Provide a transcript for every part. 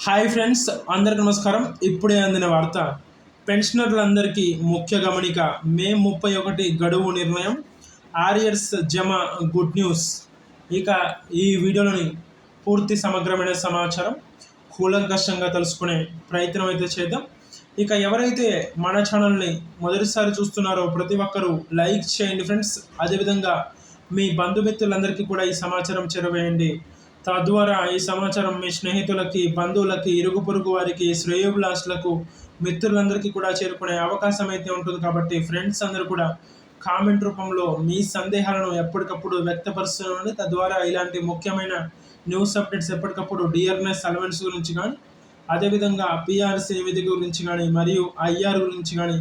Hi friends, అందరికి నమస్కారం. ఇప్పుడే అందిన వార్త. పెన్షనర్లందరికీ ముఖ్య గమనిక. మే 31 గడువు నిర్ణయం. ఆరియర్స్ జమ గుడ్ న్యూస్. ఇక ఈ వీడియోలోని పూర్తి సమగ్రమైన సమాచారం కూలంకషంగా తెలుసుకునే ప్రయత్నం అయితే చేద్దాం. ఇక ఎవరైతే మన ఛానల్ని మొదటిసారి చూస్తున్నారో ప్రతి ఒక్కరూ లైక్ చేయండి ఫ్రెండ్స్. అదేవిధంగా మీ బంధుమిత్రులందరికీ కూడా ఈ సమాచారం చేరవేయండి. తద్వారా ఈ సమాచారం మీ స్నేహితులకి, బంధువులకి, ఇరుగు పొరుగు వారికి, శ్రేయోభిలాషులకు, మిత్రులందరికీ కూడా చేరుకునే అవకాశం అయితే ఉంటుంది. కాబట్టి ఫ్రెండ్స్ అందరూ కూడా కామెంట్ రూపంలో మీ సందేహాలను ఎప్పటికప్పుడు వ్యక్తపరుస్తున్నాను. తద్వారా ఇలాంటి ముఖ్యమైన న్యూస్ అప్డేట్స్ ఎప్పటికప్పుడు డిఆర్ఎస్ అలవెన్స్ గురించి కానీ, అదేవిధంగా పిఆర్సీ నివేదిక గురించి కానీ, మరియు ఐఆర్ గురించి కానీ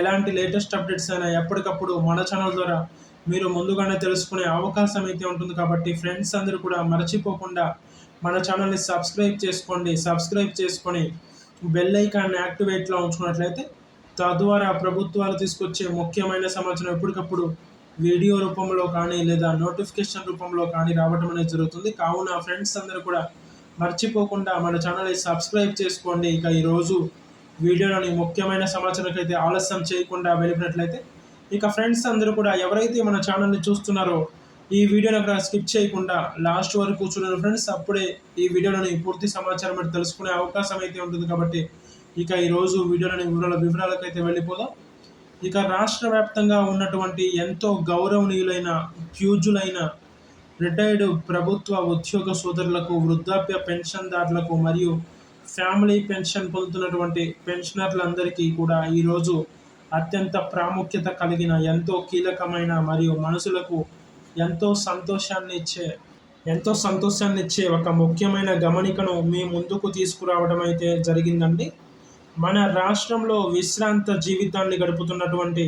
ఎలాంటి లేటెస్ట్ అప్డేట్స్ అయినా ఎప్పటికప్పుడు మన ఛానల్ ద్వారా మీరు ముందుగానే తెలుసుకునే అవకాశం అయితే ఉంటుంది. కాబట్టి ఫ్రెండ్స్ అందరూ కూడా మర్చిపోకుండా మన ఛానల్ని సబ్స్క్రైబ్ చేసుకొని బెల్ ఐకాన్ని యాక్టివేట్లో ఉంచుకున్నట్లయితే తద్వారా ప్రభుత్వాలు తీసుకొచ్చే ముఖ్యమైన సమాచారం ఎప్పటికప్పుడు వీడియో రూపంలో కానీ లేదా నోటిఫికేషన్ రూపంలో కానీ రావడం అనేది జరుగుతుంది. కావున ఫ్రెండ్స్ అందరూ కూడా మర్చిపోకుండా మన ఛానల్ని సబ్స్క్రైబ్ చేసుకోండి. ఇక ఈరోజు వీడియోలోని ముఖ్యమైన సమాచారం అయితే ఆలస్యం చేయకుండా వెళ్ళినట్లయితే, ఇక ఫ్రెండ్స్ అందరూ కూడా ఎవరైతే మన ఛానల్ని చూస్తున్నారో ఈ వీడియోని అక్కడ స్కిప్ చేయకుండా లాస్ట్ వరకు చూడండి ఫ్రెండ్స్. అప్పుడే ఈ వీడియోలోని పూర్తి సమాచారం మీరు తెలుసుకునే అవకాశం అయితే ఉంటుంది. కాబట్టి ఇక ఈరోజు వీడియోలోని వివరాలకు అయితే వెళ్ళిపోదాం. ఇక రాష్ట్ర వ్యాప్తంగా ఉన్నటువంటి ఎంతో గౌరవనీయులైన, ప్యూజులైన రిటైర్డ్ ప్రభుత్వ ఉద్యోగ సోదరులకు, వృద్ధాప్య పెన్షన్దారులకు మరియు ఫ్యామిలీ పెన్షన్ పొందుతున్నటువంటి పెన్షనర్లందరికీ కూడా ఈరోజు అత్యంత ప్రాముఖ్యత కలిగిన, ఎంతో కీలకమైన మరియు మనసులకు ఎంతో సంతోషాన్ని ఇచ్చే ఒక ముఖ్యమైన గమనికను మీ ముందుకు తీసుకురావడం అయితే జరిగిందండి. మన రాష్ట్రంలో విశ్రాంత జీవితాన్ని గడుపుతున్నటువంటి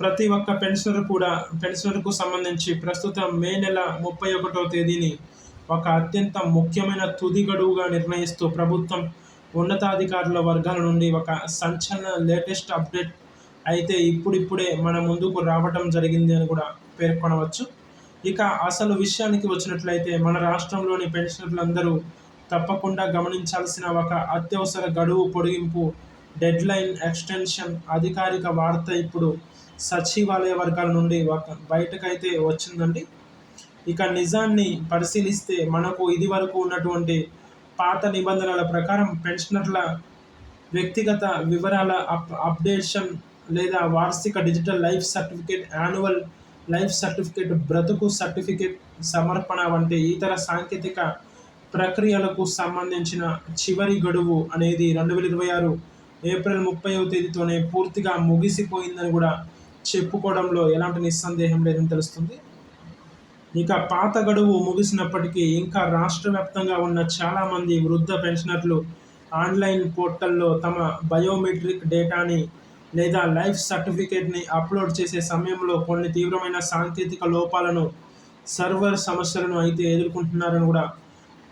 ప్రతి ఒక్క పెన్షనర్కు సంబంధించి ప్రస్తుతం మే నెల 31వ తేదీని ఒక అత్యంత ముఖ్యమైన తుది గడువుగా నిర్ణయిస్తూ ప్రభుత్వం ఉన్నతాధికారుల వర్గాల నుండి ఒక సంచలన లేటెస్ట్ అప్డేట్ అయితే ఇప్పుడిప్పుడే మన ముందుకు రావటం జరిగింది అని కూడా పేర్కొనవచ్చు. ఇక అసలు విషయానికి వచ్చినట్లయితే, మన రాష్ట్రంలోని పెన్షనర్లందరూ తప్పకుండా గమనించాల్సిన ఒక అత్యవసర గడువు పొడిగింపు, డెడ్ లైన్ ఎక్స్టెన్షన్ అధికారిక వార్త ఇప్పుడు సచివాలయ వర్గాల నుండి బయటకైతే వచ్చిందండి. ఇక నిజాన్ని పరిశీలిస్తే మనకు ఇది వరకు ఉన్నటువంటి పాత నిబంధనల ప్రకారం పెన్షనర్ల వ్యక్తిగత వివరాల అప్డేషన్ లేదా వార్షిక digital life certificate, annual life certificate, బ్రతుకు సర్టిఫికేట్ సమర్పణ వంటి ఇతర సాంకేతిక ప్రక్రియలకు సంబంధించిన చివరి గడువు అనేది 2026 ఏప్రిల్ 30వ తేదీతోనే పూర్తిగా ముగిసిపోయిందని కూడా చెప్పుకోవడంలో ఎలాంటి నిస్సందేహం లేదని తెలుస్తుంది. ఇక పాత గడువు ముగిసినప్పటికీ ఇంకా రాష్ట్ర వ్యాప్తంగా ఉన్న చాలామంది వృద్ధ పెన్షనర్లు ఆన్లైన్ పోర్టల్లో తమ బయోమెట్రిక్ డేటాని లేదా లైఫ్ సర్టిఫికేట్ని అప్లోడ్ చేసే సమయంలో కొన్ని తీవ్రమైన సాంకేతిక లోపాలను, సర్వర్ సమస్యలను అయితే ఎదుర్కొంటున్నారని కూడా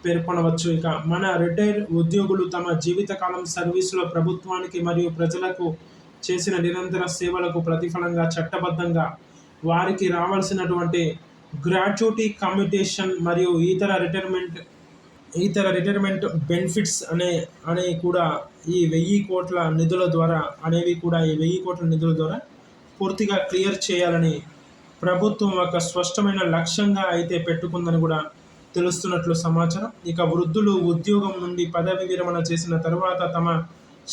పేర్కొనవచ్చు. ఇక మన రిటైర్ ఉద్యోగులు తమ జీవితకాలం సర్వీసులో ప్రభుత్వానికి మరియు ప్రజలకు చేసిన నిరంతర సేవలకు ప్రతిఫలంగా చట్టబద్ధంగా వారికి రావాల్సినటువంటి గ్రాట్యుటీ, కమ్యూటేషన్ మరియు ఇతర రిటైర్మెంట్ బెనిఫిట్స్ అనే కూడా ఈ 1000 కోట్ల నిధుల ద్వారా పూర్తిగా క్లియర్ చేయాలని ప్రభుత్వం ఒక స్పష్టమైన లక్ష్యంగా అయితే పెట్టుకుందని కూడా తెలుస్తున్నట్లు సమాచారం. ఇక వృద్ధులు ఉద్యోగం నుండి పదవి విరమణ చేసిన తర్వాత తమ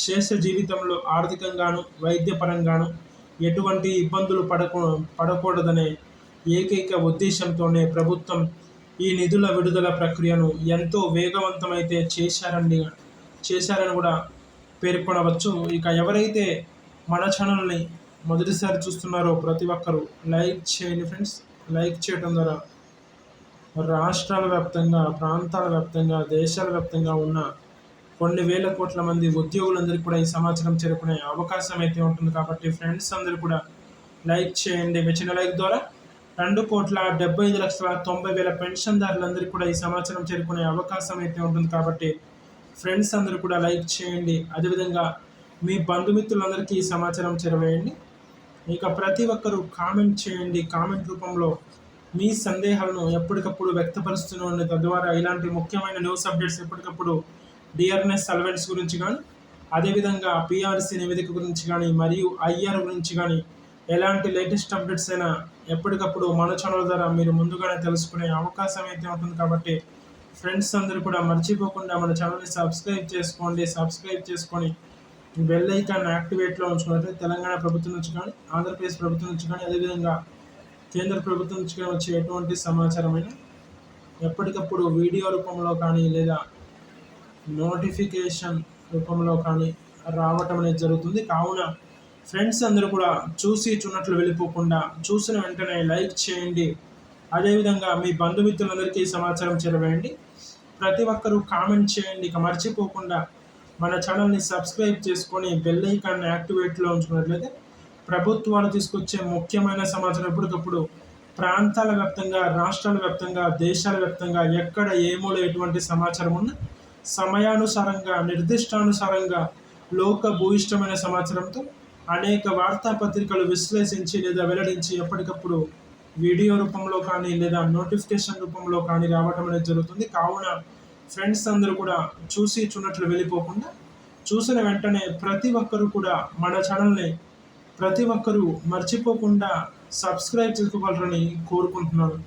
శేష జీవితంలో ఆర్థికంగాను, వైద్యపరంగాను ఎటువంటి ఇబ్బందులు పడకూడదనే ఏకైక ఉద్దేశంతోనే ప్రభుత్వం ఈ నిధుల విడుదల ప్రక్రియను ఎంతో వేగవంతమైతే చేశారని కూడా పేర్కొనవచ్చు. ఇక ఎవరైతే మన ఛానల్ని మొదటిసారి చూస్తున్నారో ప్రతి ఒక్కరూ లైక్ చేయండి ఫ్రెండ్స్. లైక్ చేయడం ద్వారా రాష్ట్రాల వ్యాప్తంగా, ప్రాంతాల వ్యాప్తంగా, దేశాల వ్యాప్తంగా ఉన్న కొన్ని వేల కోట్ల మంది ఉద్యోగులందరికీ కూడా ఈ సమాచారం చేరుకునే అవకాశం అయితే ఉంటుంది. కాబట్టి ఫ్రెండ్స్ అందరూ కూడా లైక్ చేయండి. మీ చిన్న లైక్ ద్వారా 2,75,90,000 పెన్షన్దారులందరికీ కూడా ఈ సమాచారం చేరుకునే అవకాశం అయితే ఉంటుంది. కాబట్టి ఫ్రెండ్స్ అందరూ కూడా లైక్ చేయండి. అదేవిధంగా మీ బంధుమిత్రులందరికీ ఈ సమాచారం చేరవేయండి. ఇక ప్రతి ఒక్కరూ కామెంట్ చేయండి. కామెంట్ రూపంలో మీ సందేహాలను ఎప్పటికప్పుడు వ్యక్తపరుస్తూనే ఉండండి. తద్వారా ఇలాంటి ముఖ్యమైన న్యూస్ అప్డేట్స్ ఎప్పటికప్పుడు డిఆర్ఎన్ఎస్ సర్వెంట్స్ గురించి కానీ, అదేవిధంగా పిఆర్సీ నివేదిక గురించి కానీ, మరియు ఐఆర్ గురించి కానీ ఎలాంటి లేటెస్ట్ అప్డేట్స్ అయినా ఎప్పటికప్పుడు మన ఛానల్ ద్వారా మీరు ముందుగానే తెలుసుకునే అవకాశం అయితే ఉంటుంది. కాబట్టి ఫ్రెండ్స్ అందరూ కూడా మర్చిపోకుండా మన ఛానల్ని సబ్స్క్రైబ్ చేసుకొని బెల్ ఐకాన్ యాక్టివేట్లో ఉంచుకున్నట్లయితే తెలంగాణ ప్రభుత్వం నుంచి కానీ, ఆంధ్రప్రదేశ్ ప్రభుత్వం నుంచి కానీ, అదేవిధంగా కేంద్ర ప్రభుత్వం నుంచి కానీ వచ్చే ఎటువంటి సమాచారమైన ఎప్పటికప్పుడు వీడియో రూపంలో కానీ లేదా నోటిఫికేషన్ రూపంలో కానీ రావటం అనేది జరుగుతుంది. కావున ఫ్రెండ్స్ అందరూ కూడా చూసినట్లు వెళ్ళిపోకుండా చూసిన వెంటనే లైక్ చేయండి. అదేవిధంగా మీ బంధుమిత్రులందరికీ సమాచారం చేరవేయండి. ప్రతి ఒక్కరూ కామెంట్ చేయండి. ఇక మర్చిపోకుండా మన ఛానల్ని సబ్స్క్రైబ్ చేసుకొని బెల్ ఐకాన్ యాక్టివేట్లో ఉంచుకున్నట్లయితే ప్రభుత్వాలు తీసుకొచ్చే ముఖ్యమైన సమాచారం ఎప్పటికప్పుడు ప్రాంతాల వ్యాప్తంగా, రాష్ట్రాల వ్యాప్తంగా, దేశాల వ్యాప్తంగా ఎక్కడ ఏమోలో ఎటువంటి సమాచారం ఉన్నా సమయానుసారంగా, నిర్దిష్టానుసారంగా లోక భూయిష్టమైన సమాచారంతో అనేక వార్తాపత్రికలు విశ్లేషించి లేదా వెల్లడించి ఎప్పటికప్పుడు వీడియో రూపంలో కానీ లేదా నోటిఫికేషన్ రూపంలో కానీ రావటం అనేది జరుగుతుంది. కావున ఫ్రెండ్స్ అందరూ కూడా చూసినట్లు వెళ్ళిపోకుండా చూసిన వెంటనే ప్రతి ఒక్కరూ కూడా మన ఛానల్ని ప్రతి ఒక్కరూ మర్చిపోకుండా సబ్స్క్రైబ్ చేసుకోగలరని కోరుకుంటున్నాను.